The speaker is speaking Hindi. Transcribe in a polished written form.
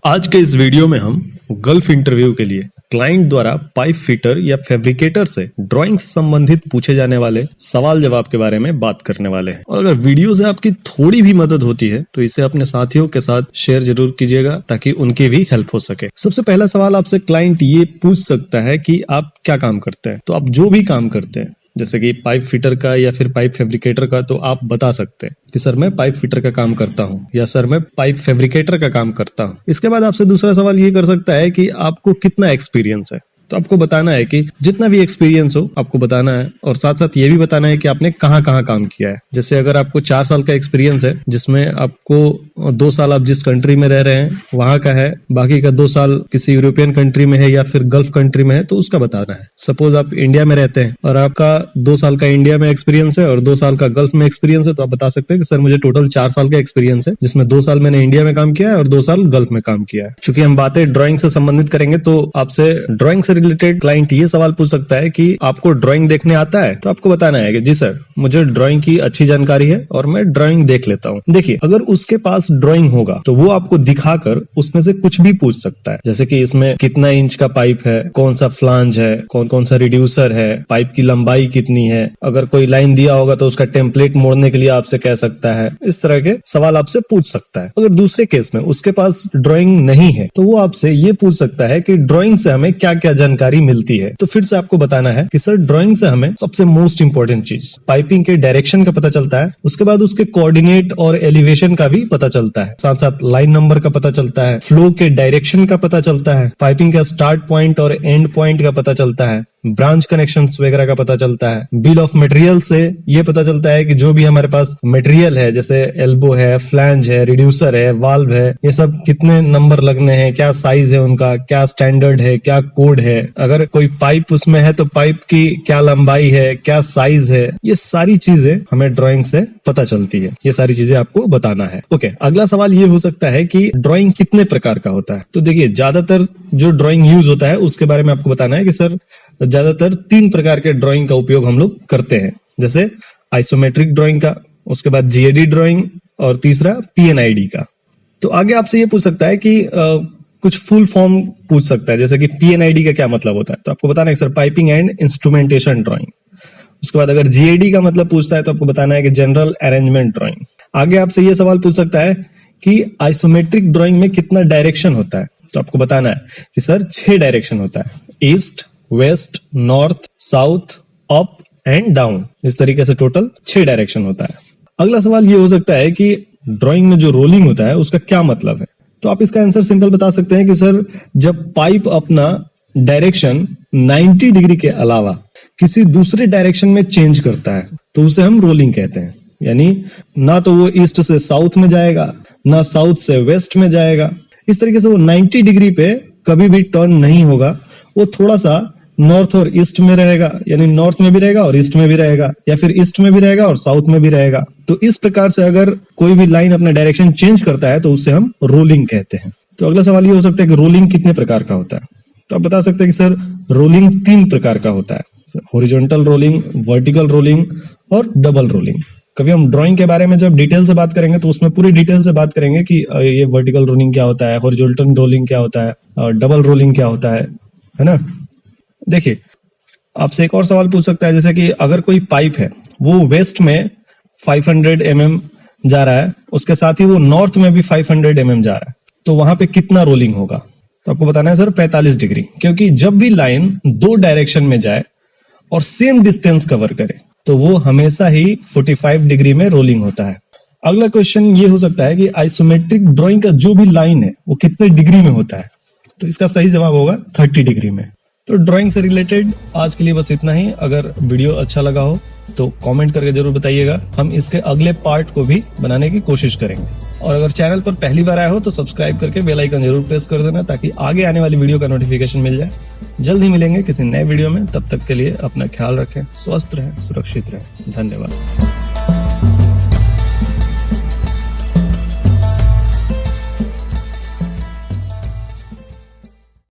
आज के इस वीडियो में हम गल्फ इंटरव्यू के लिए क्लाइंट द्वारा पाइप फिटर या फैब्रिकेटर से ड्राइंग से संबंधित पूछे जाने वाले सवाल जवाब के बारे में बात करने वाले हैं। और अगर वीडियो से आपकी थोड़ी भी मदद होती है तो इसे अपने साथियों के साथ शेयर जरूर कीजिएगा ताकि उनकी भी हेल्प हो सके। सबसे पहला सवाल आपसे क्लाइंट ये पूछ सकता है कि आप क्या काम करते हैं। तो आप जो भी काम करते हैं जैसे कि पाइप फिटर का या फिर पाइप फैब्रिकेटर का, तो आप बता सकते हैं कि सर मैं पाइप फिटर का काम करता हूं या सर मैं पाइप फैब्रिकेटर का काम करता हूं। इसके बाद आपसे दूसरा सवाल ये कर सकता है कि आपको कितना एक्सपीरियंस है। तो आपको बताना है कि जितना भी एक्सपीरियंस हो आपको बताना है और साथ साथ ये भी बताना है कि आपने कहाँ कहाँ काम किया है। जैसे अगर आपको 4 साल का एक्सपीरियंस है जिसमें आपको 2 साल आप जिस कंट्री में रह रहे हैं वहां का है, बाकी का 2 साल किसी यूरोपियन कंट्री में है या फिर गल्फ कंट्री में है, तो उसका बताना है। सपोज आप इंडिया में रहते हैं और आपका 2 साल का इंडिया में एक्सपीरियंस है और 2 साल का गल्फ में एक्सपीरियंस है, तो आप बता सकते हैं कि सर मुझे टोटल 4 साल का एक्सपीरियंस है जिसमें 2 साल मैंने इंडिया में काम किया है और 2 साल गल्फ में काम किया है। चूंकि हम बातें ड्राइंग से संबंधित करेंगे तो आपसे ड्राइंग से रिलेटेड क्लाइंट ये सवाल पूछ सकता है कि आपको ड्राइंग देखने आता है। तो आपको बताना है कि जी सर मुझे ड्राइंग की अच्छी जानकारी है और मैं ड्राइंग देख लेता हूँ। देखिए अगर उसके पास ड्राइंग होगा तो वो आपको दिखाकर उसमें से कुछ भी पूछ सकता है, जैसे कि इसमें कितना इंच का पाइप है, कौन सा फ्लांज है, कौन कौन सा रिड्यूसर है, पाइप की लंबाई कितनी है। अगर कोई लाइन दिया होगा तो उसका टेम्पलेट मोड़ने के लिए आपसे कह सकता है। इस तरह के सवाल आपसे पूछ सकता है। अगर दूसरे केस में उसके पास ड्राइंग नहीं है तो वो आपसे ये पूछ सकता है कि ड्राइंग से हमें क्या क्या जानकारी मिलती है। तो फिर से आपको बताना है कि सर ड्राइंग से हमें सबसे मोस्ट इंपॉर्टेंट चीज पाइपिंग के डायरेक्शन का पता चलता है, उसके बाद उसके कोऑर्डिनेट और एलिवेशन का भी पता चलता है, साथ साथ लाइन नंबर का पता चलता है, फ्लो के डायरेक्शन का पता चलता है, पाइपिंग का स्टार्ट पॉइंट और एंड पॉइंट का पता चलता है, ब्रांच कनेक्शंस वगैरह का पता चलता है। बिल ऑफ मटेरियल से ये पता चलता है कि जो भी हमारे पास मटेरियल है जैसे एल्बो है, फ्लैंज है, रिड्यूसर है, वाल्व है, ये सब कितने नंबर लगने हैं, क्या साइज है उनका, क्या स्टैंडर्ड है, क्या कोड है। अगर कोई पाइप उसमें है तो पाइप की क्या लंबाई है, क्या साइज है, ये सारी चीजें हमें ड्राइंग से पता चलती है। ये सारी चीजें आपको बताना है। ओके, अगला सवाल ये हो सकता है कि ड्राइंग कितने प्रकार का होता है। तो देखिए ज्यादातर जो ड्राइंग यूज होता है उसके बारे में आपको बताना है कि सर ज्यादातर 3 प्रकार के ड्राइंग का उपयोग हम लोग करते हैं, जैसे आइसोमेट्रिक ड्राइंग का, उसके बाद जीएडी ड्राइंग और तीसरा पीएनआईडी का। तो आगे आपसे ये पूछ सकता है कि कुछ फुल फॉर्म पूछ सकता है, जैसे कि पीएनआईडी का क्या मतलब होता है। तो आपको बताना है sir piping and instrumentation drawing. उसके बाद अगर जीएडी का मतलब पूछता है तो आपको बताना है कि जनरल अरेंजमेंट ड्राइंग। आगे आपसे ये सवाल पूछ सकता है कि आइसोमेट्रिक ड्राइंग में कितना डायरेक्शन होता है। तो आपको बताना है कि सर 6 डायरेक्शन होता है, east, west, north, south, up and down. इस तरीके से टोटल 6 डायरेक्शन होता है। अगला सवाल ये हो सकता है कि ड्राइंग में जो रोलिंग होता है उसका क्या मतलब है। तो आप इसका आंसर सिंपल बता सकते हैं कि सर जब पाइप अपना डायरेक्शन 90 डिग्री के अलावा किसी दूसरे डायरेक्शन में चेंज करता है तो उसे हम रोलिंग कहते हैं। यानी ना तो वो ईस्ट से साउथ में जाएगा, ना साउथ से वेस्ट में जाएगा। इस तरीके से वो 90 डिग्री पे कभी भी टर्न नहीं होगा, वो थोड़ा सा नॉर्थ और ईस्ट में रहेगा, यानी नॉर्थ में भी रहेगा और ईस्ट में भी रहेगा, या फिर ईस्ट में भी रहेगा और साउथ में भी रहेगा। तो इस प्रकार से अगर कोई भी लाइन अपना डायरेक्शन चेंज करता है तो उसे हम रोलिंग कहते हैं। तो अगला सवाल ये हो सकता है कि रोलिंग कितने प्रकार का होता है। तो आप बता सकते हैं कि सर रोलिंग 3 प्रकार का होता है, हॉरिजॉन्टल रोलिंग, वर्टिकल रोलिंग और डबल रोलिंग। कभी हम ड्राइंग के बारे में जब डिटेल से बात करेंगे तो उसमें पूरी डिटेल से बात करेंगे कि ये वर्टिकल रोलिंग क्या होता है, हॉरिजॉन्टल रोलिंग क्या होता है और डबल रोलिंग क्या होता है ना। देखिए आपसे एक और सवाल पूछ सकता है, जैसे कि अगर कोई पाइप है वो वेस्ट में 500 mm जा रहा है, उसके साथ ही वो नॉर्थ में भी 500 mm जा रहा है, तो वहां पे कितना रोलिंग होगा। तो आपको बताना है सर 45 डिग्री, क्योंकि जब भी लाइन 2 डायरेक्शन में जाए और सेम डिस्टेंस कवर करे तो वो हमेशा ही 45 डिग्री में रोलिंग होता है। अगला क्वेश्चन ये हो सकता है कि आइसोमेट्रिक ड्राइंग का जो भी लाइन है वो कितने डिग्री में होता है। तो इसका सही जवाब होगा 30 डिग्री में। तो ड्राइंग से रिलेटेड आज के लिए बस इतना ही। अगर वीडियो अच्छा लगा हो तो कमेंट करके जरूर बताइएगा, हम इसके अगले पार्ट को भी बनाने की कोशिश करेंगे। और अगर चैनल पर पहली बार आए हो तो सब्सक्राइब करके बेल आइकन जरूर प्रेस कर देना ताकि आगे आने वाली वीडियो का नोटिफिकेशन मिल जाए। जल्द ही मिलेंगे किसी नए वीडियो में, तब तक के लिए अपना ख्याल रखें, स्वस्थ रहें, सुरक्षित रहें। धन्यवाद।